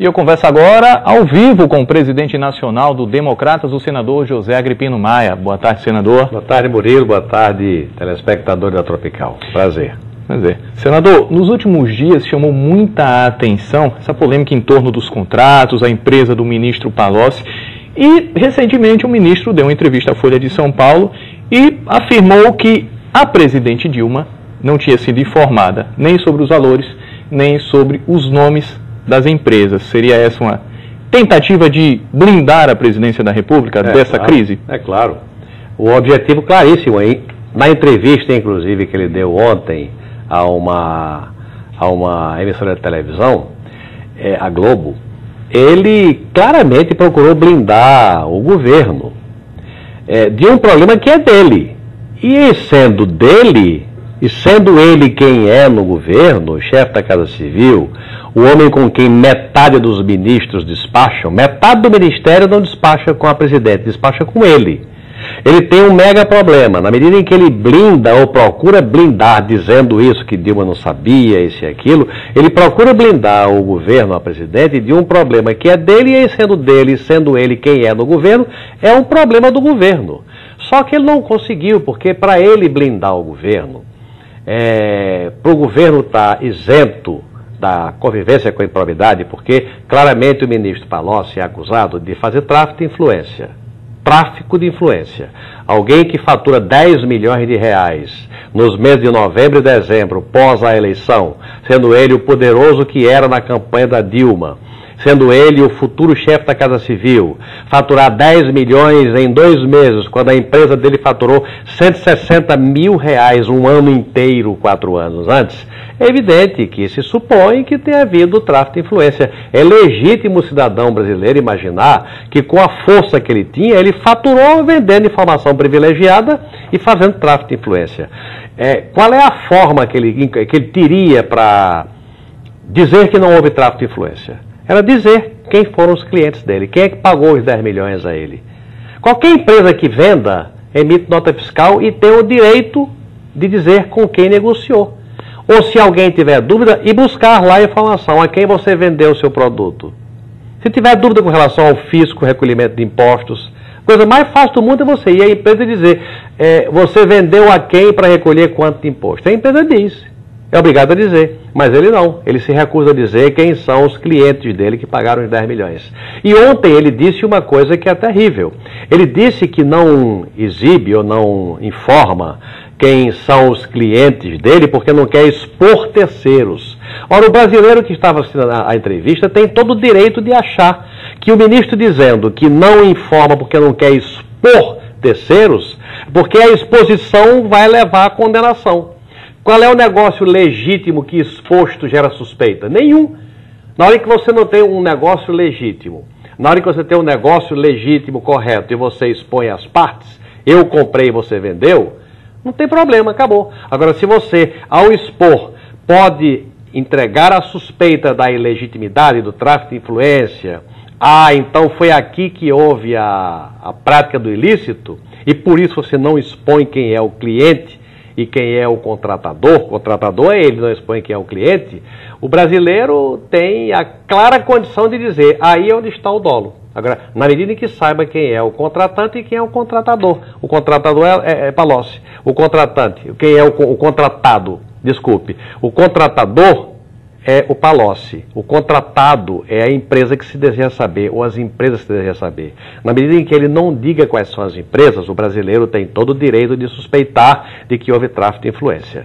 E eu converso agora ao vivo com o presidente nacional do Democratas, o senador José Agripino Maia. Boa tarde, senador. Boa tarde, Murilo. Boa tarde, telespectador da Tropical. Prazer. Prazer. Senador, nos últimos dias chamou muita atenção essa polêmica em torno dos contratos, a empresa do ministro Palocci. E, recentemente, o ministro deu uma entrevista à Folha de São Paulo e afirmou que a presidente Dilma não tinha sido informada nem sobre os valores, nem sobre os nomes das empresas. Seria essa uma tentativa de blindar a presidência da República dessa crise? É claro. O objetivo claríssimo aí, na entrevista, inclusive, que ele deu ontem a uma emissora de televisão, a Globo, ele claramente procurou blindar o governo de um problema que é dele. E sendo dele, e sendo ele quem é no governo, o chefe da Casa Civil, o homem com quem metade dos ministros despacham, metade do ministério não despacha com a presidente, despacha com ele. Ele tem um mega problema, na medida em que ele blinda ou procura blindar, dizendo isso que Dilma não sabia, isso e aquilo, ele procura blindar o governo, a presidente, de um problema que é dele, e sendo ele quem é no governo, é um problema do governo. Só que ele não conseguiu, porque para ele blindar o governo, para o governo estar isento da convivência com a improbidade, porque claramente o ministro Palocci é acusado de fazer tráfico de influência. Tráfico de influência. Alguém que fatura 10 milhões de reais nos meses de novembro e dezembro, pós a eleição, sendo ele o poderoso que era na campanha da Dilma, sendo ele o futuro chefe da Casa Civil, faturar 10 milhões em 2 meses, quando a empresa dele faturou 160 mil reais um ano inteiro, 4 anos antes, é evidente que se supõe que tenha havido tráfico de influência. É legítimo o cidadão brasileiro imaginar que com a força que ele tinha, ele faturou vendendo informação privilegiada e fazendo tráfico de influência. Qual é a forma que ele teria para dizer que não houve tráfico de influência? Era dizer quem foram os clientes dele, quem é que pagou os 10 milhões a ele. Qualquer empresa que venda, emite nota fiscal e tem o direito de dizer com quem negociou. Ou se alguém tiver dúvida, ir buscar lá a informação a quem você vendeu o seu produto. Se tiver dúvida com relação ao fisco, recolhimento de impostos, a coisa mais fácil do mundo é você ir à empresa e dizer, você vendeu a quem para recolher quanto de imposto. A empresa diz. É obrigado a dizer, mas ele não. Ele se recusa a dizer quem são os clientes dele que pagaram os 10 milhões. E ontem ele disse uma coisa que é terrível. Ele disse que não exibe ou não informa quem são os clientes dele porque não quer expor terceiros. Ora, o brasileiro que estava assistindo a entrevista tem todo o direito de achar que o ministro dizendo que não informa porque não quer expor terceiros, porque a exposição vai levar à condenação. Qual é o negócio legítimo que exposto gera suspeita? Nenhum. Na hora que você não tem um negócio legítimo, na hora que você tem um negócio legítimo, correto, e você expõe as partes, eu comprei e você vendeu, não tem problema, acabou. Agora, se você, ao expor, pode entregar a suspeita da ilegitimidade, do tráfico de influência, então foi aqui que houve a prática do ilícito, e por isso você não expõe quem é o cliente, e quem é o contratador é ele, não expõe quem é o cliente, o brasileiro tem a clara condição de dizer, aí é onde está o dolo. Agora, na medida em que saiba quem é o contratante e quem é o contratador. O contratador é Palocci. O contratante, quem é o contratado, desculpe, o contratador é o Palocci. O contratado é a empresa que se deseja saber, ou as empresas que se deseja saber. Na medida em que ele não diga quais são as empresas, o brasileiro tem todo o direito de suspeitar de que houve tráfico de influência.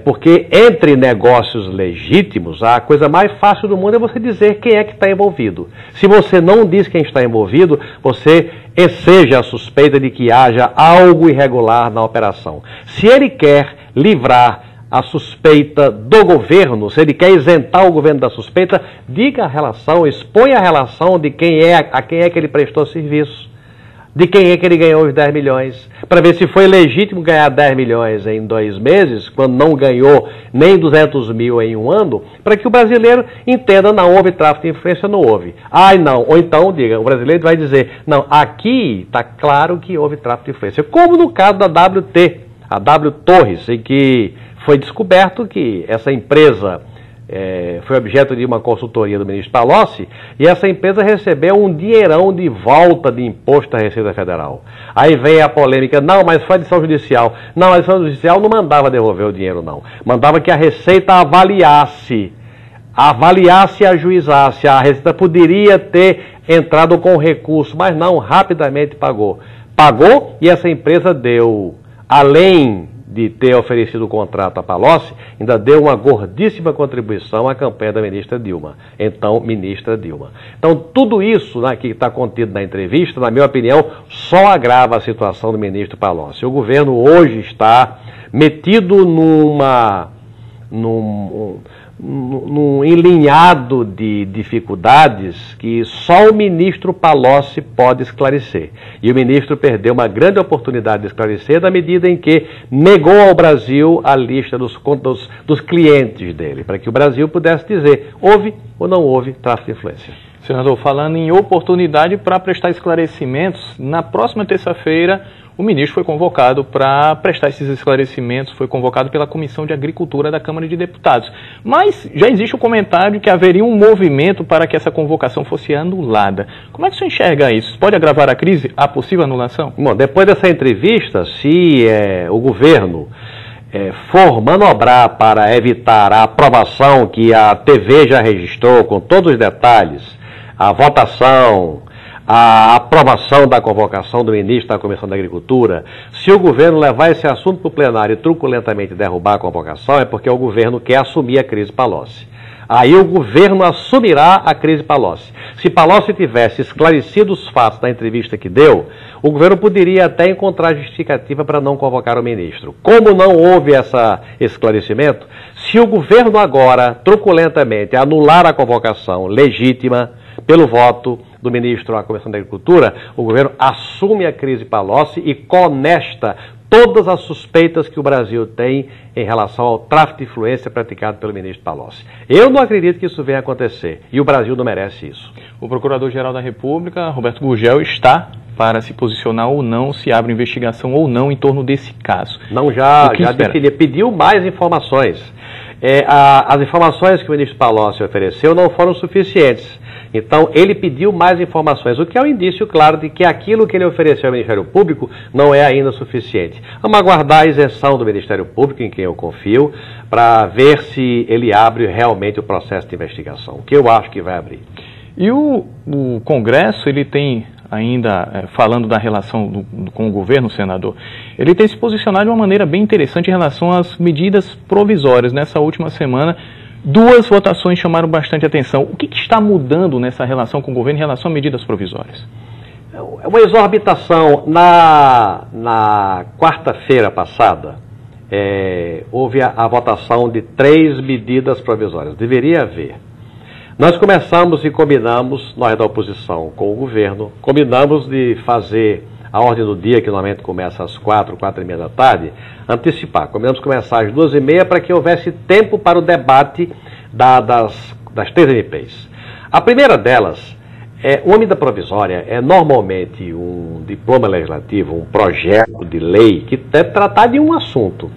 Porque entre negócios legítimos, a coisa mais fácil do mundo é você dizer quem é que está envolvido. Se você não diz quem está envolvido, você enseja a suspeita de que haja algo irregular na operação. Se ele quer livrar a suspeita do governo, se ele quer isentar o governo da suspeita, diga a relação, exponha a relação de a quem é que ele prestou serviço, de quem é que ele ganhou os 10 milhões, para ver se foi legítimo ganhar 10 milhões em 2 meses, quando não ganhou nem 200 mil em um ano, para que o brasileiro entenda, não houve tráfico de influência, não houve. Não, ou então, diga, o brasileiro vai dizer, não, aqui está claro que houve tráfico de influência, como no caso da WT, a W Torres, em que foi descoberto que essa empresa foi objeto de uma consultoria do ministro Palocci, e essa empresa recebeu um dinheirão de volta de imposto da Receita Federal. Aí vem a polêmica, não, mas foi a decisão judicial. Não, a decisão judicial não mandava devolver o dinheiro, não. Mandava que a Receita avaliasse, ajuizasse. A Receita poderia ter entrado com recurso, mas não, rapidamente pagou. Pagou e essa empresa deu, além de ter oferecido o contrato a Palocci, ainda deu uma gordíssima contribuição à campanha da ministra Dilma, então ministra Dilma. Então tudo isso, né, que está contido na entrevista, na minha opinião, só agrava a situação do ministro Palocci. O governo hoje está metido num enlinhado de dificuldades que só o ministro Palocci pode esclarecer. E o ministro perdeu uma grande oportunidade de esclarecer na medida em que negou ao Brasil a lista dos clientes dele, para que o Brasil pudesse dizer houve ou não houve tráfico de influência. Senador, falando em oportunidade para prestar esclarecimentos, na próxima terça-feira o ministro foi convocado para prestar esses esclarecimentos, foi convocado pela Comissão de Agricultura da Câmara de Deputados. Mas já existe o comentário de que haveria um movimento para que essa convocação fosse anulada. Como é que você enxerga isso? Pode agravar a crise, a possível anulação? Bom, depois dessa entrevista, se o governo for manobrar para evitar a aprovação que a TV já registrou, com todos os detalhes, a votação, a aprovação da convocação do ministro da Comissão da Agricultura, se o governo levar esse assunto para o plenário e truculentamente derrubar a convocação, é porque o governo quer assumir a crise Palocci. Aí o governo assumirá a crise Palocci. Se Palocci tivesse esclarecido os fatos da entrevista que deu, o governo poderia até encontrar justificativa para não convocar o ministro. Como não houve esse esclarecimento, se o governo agora, truculentamente, anular a convocação legítima pelo voto do ministro à Comissão da Agricultura, o governo assume a crise Palocci e conesta todas as suspeitas que o Brasil tem em relação ao tráfico de influência praticado pelo ministro Palocci. Eu não acredito que isso venha a acontecer e o Brasil não merece isso. O Procurador-Geral da República, Roberto Gurgel, está para se posicionar ou não, se abre investigação ou não em torno desse caso. Não, já pediu mais informações. As informações que o ministro Palocci ofereceu não foram suficientes. Então, ele pediu mais informações, o que é um indício claro de que aquilo que ele ofereceu ao Ministério Público não é ainda suficiente. Vamos aguardar a isenção do Ministério Público, em quem eu confio, para ver se ele abre realmente o processo de investigação, que eu acho que vai abrir. E o Congresso, ele tem ainda, falando da relação com o governo, senador, ele tem se posicionado de uma maneira bem interessante em relação às medidas provisórias. Nessa última semana, 2 votações chamaram bastante atenção. O que está mudando nessa relação com o governo em relação a medidas provisórias? É uma exorbitação. Na quarta-feira passada, houve a votação de 3 medidas provisórias. Deveria haver. Nós começamos e combinamos, nós da oposição com o governo, combinamos de fazer a ordem do dia, que normalmente começa às 4h da tarde, antecipar. Combinamos começar às 2h30 para que houvesse tempo para o debate das 3 MPs. A primeira delas, uma medida provisória é normalmente um diploma legislativo, um projeto de lei que deve tratar de um assunto.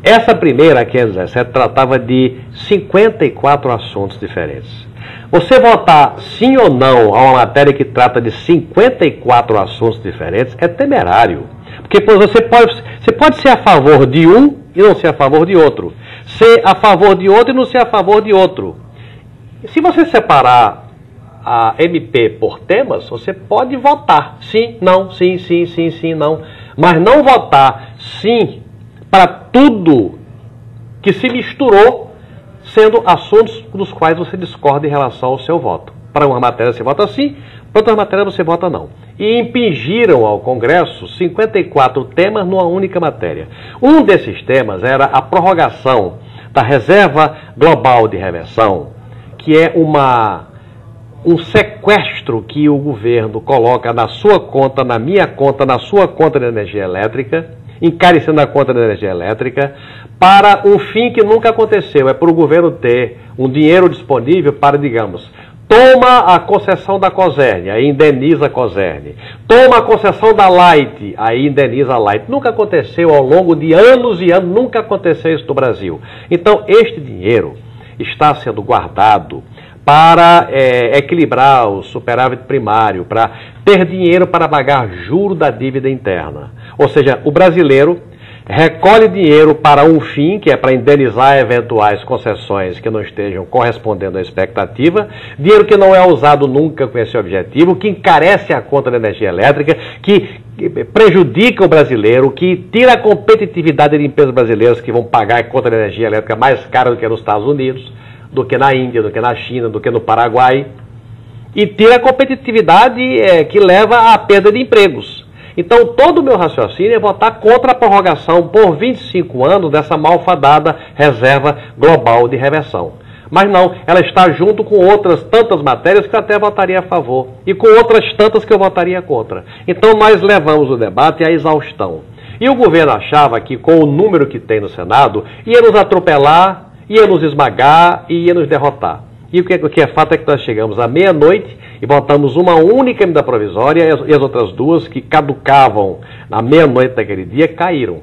Essa primeira, que é 17, tratava de 54 assuntos diferentes. Você votar sim ou não a uma matéria que trata de 54 assuntos diferentes é temerário. Porque você pode ser a favor de um e não ser a favor de outro. Ser a favor de outro e não ser a favor de outro. Se você separar a MP por temas, você pode votar sim, não, sim, sim, sim, sim, não. Mas não votar sim para tudo que se misturou, sendo assuntos dos quais você discorda em relação ao seu voto. Para uma matéria você vota sim, para outra matéria você vota não. E impingiram ao Congresso 54 temas numa única matéria. Um desses temas era a prorrogação da reserva global de reversão, que é um sequestro que o governo coloca na sua conta, na minha conta, na sua conta de energia elétrica, encarecendo a conta de energia elétrica, para um fim que nunca aconteceu. É para o governo ter um dinheiro disponível para, digamos, toma a concessão da Cosern, aí indeniza a Cosern. Toma a concessão da Light, aí indeniza a Light. Nunca aconteceu ao longo de anos e anos, nunca aconteceu isso no Brasil. Então, este dinheiro, está sendo guardado para equilibrar o superávit primário, para ter dinheiro para pagar juro da dívida interna. Ou seja, o brasileiro recolhe dinheiro para um fim, que é para indenizar eventuais concessões que não estejam correspondendo à expectativa, dinheiro que não é usado nunca com esse objetivo, que encarece a conta da energia elétrica, que prejudica o brasileiro, que tira a competitividade de empresas brasileiras que vão pagar a conta de energia elétrica mais cara do que nos Estados Unidos, do que na Índia, do que na China, do que no Paraguai, e tira a competitividade que leva à perda de empregos. Então, todo o meu raciocínio é votar contra a prorrogação por 25 anos dessa malfadada reserva global de reversão. Mas não, ela está junto com outras tantas matérias que eu até votaria a favor e com outras tantas que eu votaria contra. Então, nós levamos o debate à exaustão. E o governo achava que, com o número que tem no Senado, ia nos atropelar, ia nos esmagar e ia nos derrotar. E o que é fato é que nós chegamos à meia-noite e votamos uma única medida provisória e as outras duas que caducavam na meia-noite daquele dia caíram.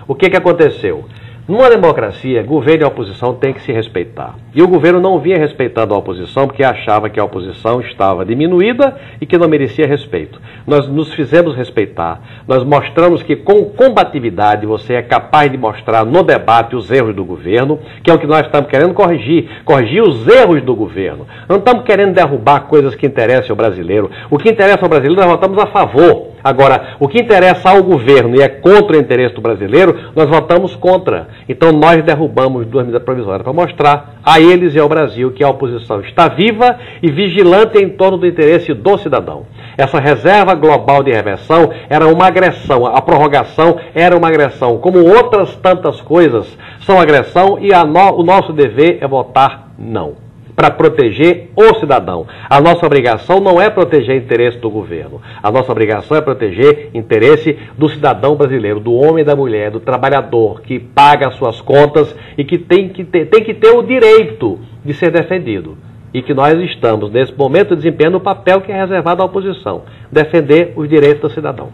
O que aconteceu? Numa democracia, governo e oposição têm que se respeitar. E o governo não vinha respeitando a oposição porque achava que a oposição estava diminuída e que não merecia respeito. Nós nos fizemos respeitar, nós mostramos que com combatividade você é capaz de mostrar no debate os erros do governo, que é o que nós estamos querendo corrigir os erros do governo. Não estamos querendo derrubar coisas que interessam ao brasileiro. O que interessa ao brasileiro nós votamos a favor. Agora, o que interessa ao governo e é contra o interesse do brasileiro, nós votamos contra. Então nós derrubamos duas medidas provisórias para mostrar a eles e ao Brasil que a oposição está viva e vigilante em torno do interesse do cidadão. Essa reserva global de reversão era uma agressão, a prorrogação era uma agressão, como outras tantas coisas são agressão e o nosso dever é votar não, para proteger o cidadão. A nossa obrigação não é proteger o interesse do governo. A nossa obrigação é proteger o interesse do cidadão brasileiro, do homem e da mulher, do trabalhador, que paga as suas contas e que tem que ter o direito de ser defendido. E que nós estamos, nesse momento, desempenhando o papel que é reservado à oposição, defender os direitos do cidadão.